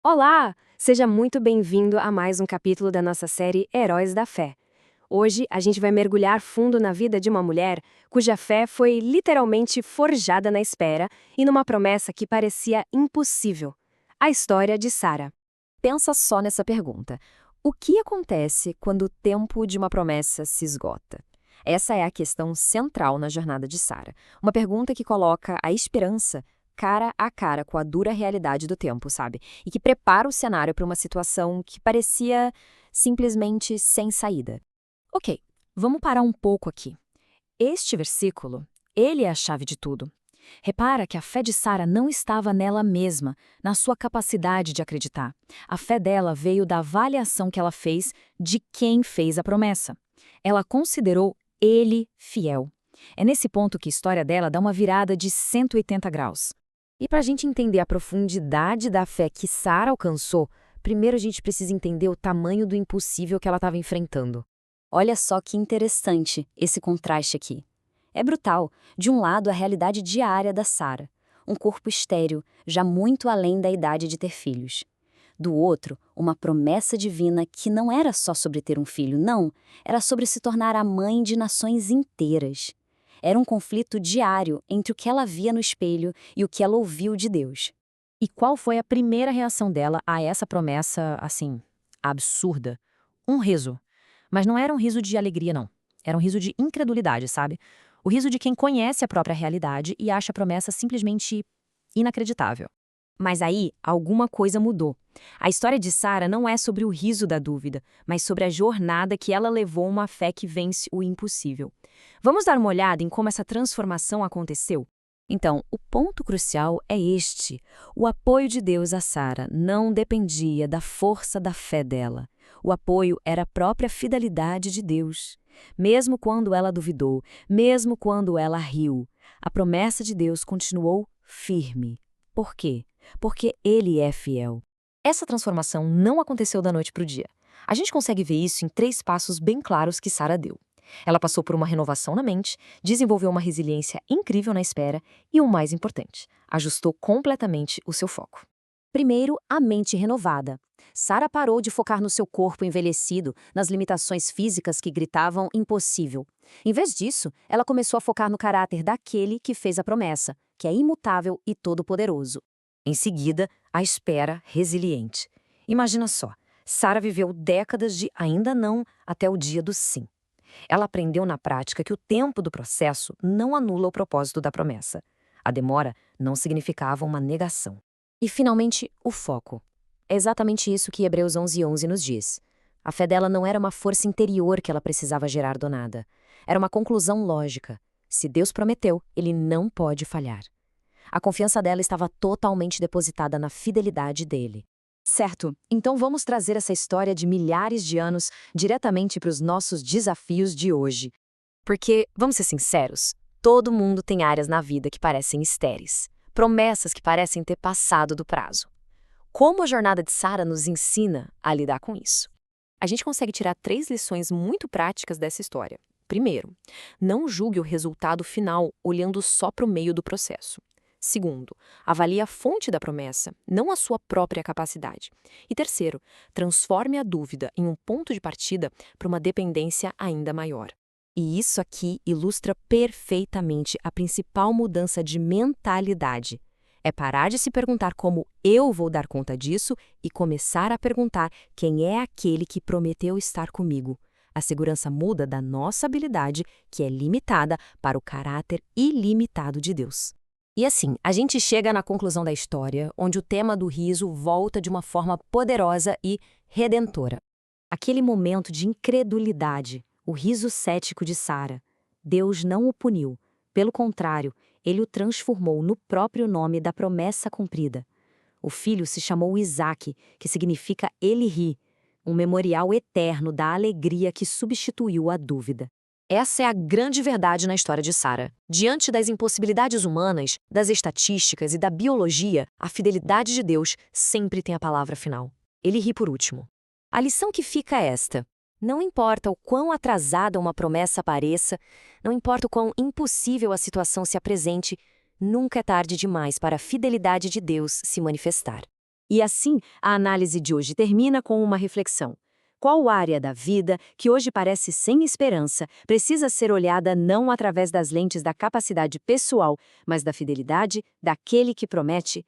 Olá! Seja muito bem-vindo a mais um capítulo da nossa série Heróis da Fé. Hoje a gente vai mergulhar fundo na vida de uma mulher cuja fé foi literalmente forjada na espera e numa promessa que parecia impossível. A história de Sara. Pensa só nessa pergunta. O que acontece quando o tempo de uma promessa se esgota? Essa é a questão central na jornada de Sara. Uma pergunta que coloca a esperança cara a cara com a dura realidade do tempo, sabe? E que prepara o cenário para uma situação que parecia simplesmente sem saída. Ok, vamos parar um pouco aqui. Este versículo, ele é a chave de tudo. Repara que a fé de Sara não estava nela mesma, na sua capacidade de acreditar. A fé dela veio da avaliação que ela fez de quem fez a promessa. Ela considerou ele fiel. É nesse ponto que a história dela dá uma virada de 180 graus. E para a gente entender a profundidade da fé que Sara alcançou, primeiro a gente precisa entender o tamanho do impossível que ela estava enfrentando. Olha só que interessante esse contraste aqui. É brutal. De um lado, a realidade diária da Sara, um corpo estéril, já muito além da idade de ter filhos. Do outro, uma promessa divina que não era só sobre ter um filho, não, era sobre se tornar a mãe de nações inteiras. Era um conflito diário entre o que ela via no espelho e o que ela ouviu de Deus. E qual foi a primeira reação dela a essa promessa, assim, absurda? Um riso. Mas não era um riso de alegria, não. Era um riso de incredulidade, sabe? O riso de quem conhece a própria realidade e acha a promessa simplesmente inacreditável. Mas aí, alguma coisa mudou. A história de Sara não é sobre o riso da dúvida, mas sobre a jornada que ela levou uma fé que vence o impossível. Vamos dar uma olhada em como essa transformação aconteceu? Então, o ponto crucial é este. O apoio de Deus a Sara não dependia da força da fé dela. O apoio era a própria fidelidade de Deus. Mesmo quando ela duvidou, mesmo quando ela riu, a promessa de Deus continuou firme. Por quê? Porque Ele é fiel. Essa transformação não aconteceu da noite para o dia. A gente consegue ver isso em 3 passos bem claros que Sara deu. Ela passou por uma renovação na mente, desenvolveu uma resiliência incrível na espera e, o mais importante, ajustou completamente o seu foco. Primeiro, a mente renovada. Sara parou de focar no seu corpo envelhecido, nas limitações físicas que gritavam impossível. Em vez disso, ela começou a focar no caráter daquele que fez a promessa, que é imutável e todo-poderoso. Em seguida, a espera resiliente. Imagina só, Sara viveu décadas de ainda não até o dia do sim. Ela aprendeu na prática que o tempo do processo não anula o propósito da promessa. A demora não significava uma negação. E, finalmente, o foco. É exatamente isso que Hebreus 11:11 nos diz. A fé dela não era uma força interior que ela precisava gerar do nada. Era uma conclusão lógica. Se Deus prometeu, Ele não pode falhar. A confiança dela estava totalmente depositada na fidelidade dele. Certo, então vamos trazer essa história de milhares de anos diretamente para os nossos desafios de hoje. Porque, vamos ser sinceros, todo mundo tem áreas na vida que parecem estéreis, promessas que parecem ter passado do prazo. Como a jornada de Sara nos ensina a lidar com isso? A gente consegue tirar 3 lições muito práticas dessa história. Primeiro, não julgue o resultado final olhando só para o meio do processo. Segundo, avalie a fonte da promessa, não a sua própria capacidade. E terceiro, transforme a dúvida em um ponto de partida para uma dependência ainda maior. E isso aqui ilustra perfeitamente a principal mudança de mentalidade. É parar de se perguntar como eu vou dar conta disso e começar a perguntar quem é aquele que prometeu estar comigo. A segurança muda da nossa habilidade, que é limitada, para o caráter ilimitado de Deus. E assim, a gente chega na conclusão da história, onde o tema do riso volta de uma forma poderosa e redentora. Aquele momento de incredulidade, o riso cético de Sara. Deus não o puniu. Pelo contrário, ele o transformou no próprio nome da promessa cumprida. O filho se chamou Isaque, que significa ele ri, um memorial eterno da alegria que substituiu a dúvida. Essa é a grande verdade na história de Sara. Diante das impossibilidades humanas, das estatísticas e da biologia, a fidelidade de Deus sempre tem a palavra final. Ele ri por último. A lição que fica é esta: não importa o quão atrasada uma promessa pareça, não importa o quão impossível a situação se apresente, nunca é tarde demais para a fidelidade de Deus se manifestar. E assim, a análise de hoje termina com uma reflexão. Qual área da vida, que hoje parece sem esperança, precisa ser olhada não através das lentes da capacidade pessoal, mas da fidelidade daquele que promete